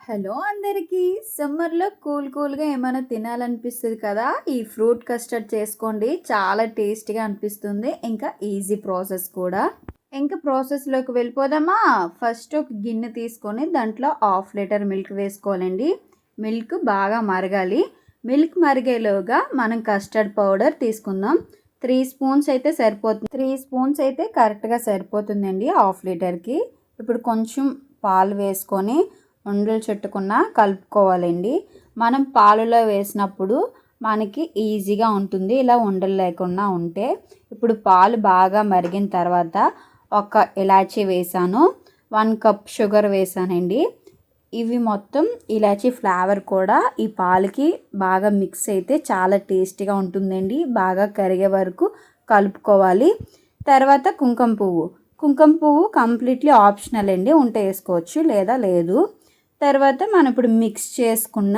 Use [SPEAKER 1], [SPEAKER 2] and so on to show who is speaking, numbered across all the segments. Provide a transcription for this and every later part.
[SPEAKER 1] Hello అందరికీ. సమ్మర్లో కూల్గా ఏమైనా తినాలనిపిస్తుంది కదా, ఈ ఫ్రూట్ కస్టర్డ్ చేసుకోండి. చాలా టేస్టీగా అనిపిస్తుంది, ఇంకా ఈజీ ప్రాసెస్ కూడా. ఇంకా ప్రాసెస్లోకి వెళ్ళిపోదామా. ఫస్ట్ ఒక గిన్నె తీసుకొని దాంట్లో 1/2 లీటర్ మిల్క్ వేసుకోవాలండి. మిల్క్ బాగా మరగాలి. మిల్క్ మరిగేలోగా మనం కస్టర్డ్ పౌడర్ తీసుకుందాం. 3 స్పూన్స్ అయితే సరిపోతుంది. 3 స్పూన్స్ అయితే కరెక్ట్గా సరిపోతుందండి 1/2 లీటర్కి. ఇప్పుడు కొంచెం పాలు వేసుకొని ఉండలు చుట్టుకున్న కలుపుకోవాలండి. మనం పాలలో వేసినప్పుడు మనకి ఈజీగా ఉంటుంది, ఇలా ఉండలు లేకుండా ఉంటే. ఇప్పుడు పాలు బాగా మరిగిన తర్వాత ఒక ఇలాచీ వేసాను, 1 కప్ షుగర్ వేసానండి. ఇవి మొత్తం ఇలాచీ ఫ్లేవర్ కూడా ఈ పాలకి బాగా మిక్స్ అయితే చాలా టేస్టీగా ఉంటుందండి. బాగా కరిగే వరకు కలుపుకోవాలి. తర్వాత కుంకుమ పువ్వు కంప్లీట్లీ ఆప్షనల్ అండి, ఉంటే వేసుకోవచ్చు లేదా లేదు. తర్వాత మనం ఇప్పుడు మిక్స్ చేసుకున్న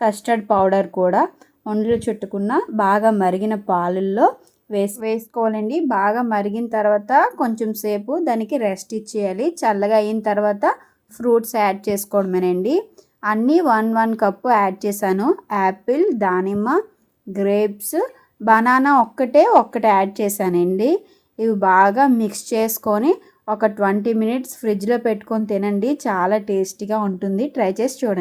[SPEAKER 1] కస్టర్డ్ పౌడర్ కూడా ఉండలు చుట్టుకున్న బాగా మరిగిన పాలల్లో వేసుకోవాలండి. బాగా మరిగిన తర్వాత కొంచెం సేపు దానికి రెస్ట్ ఇచ్చేయాలి. చల్లగా అయిన తర్వాత ఫ్రూట్స్ యాడ్ చేసుకోవడమేనండి. అన్నీ 1 కప్పు యాడ్ చేశాను. యాపిల్, దానిమ్మ, గ్రేప్స్, బనానా ఒక్కటే యాడ్ చేశానండి. ఇవి బాగా మిక్స్ చేసుకొని ఒక 20 మినిట్స్ ఫ్రిడ్జ్లో పెట్టుకొని తినండి. చాలా టేస్టీగా ఉంటుంది, ట్రై చేసి చూడండి.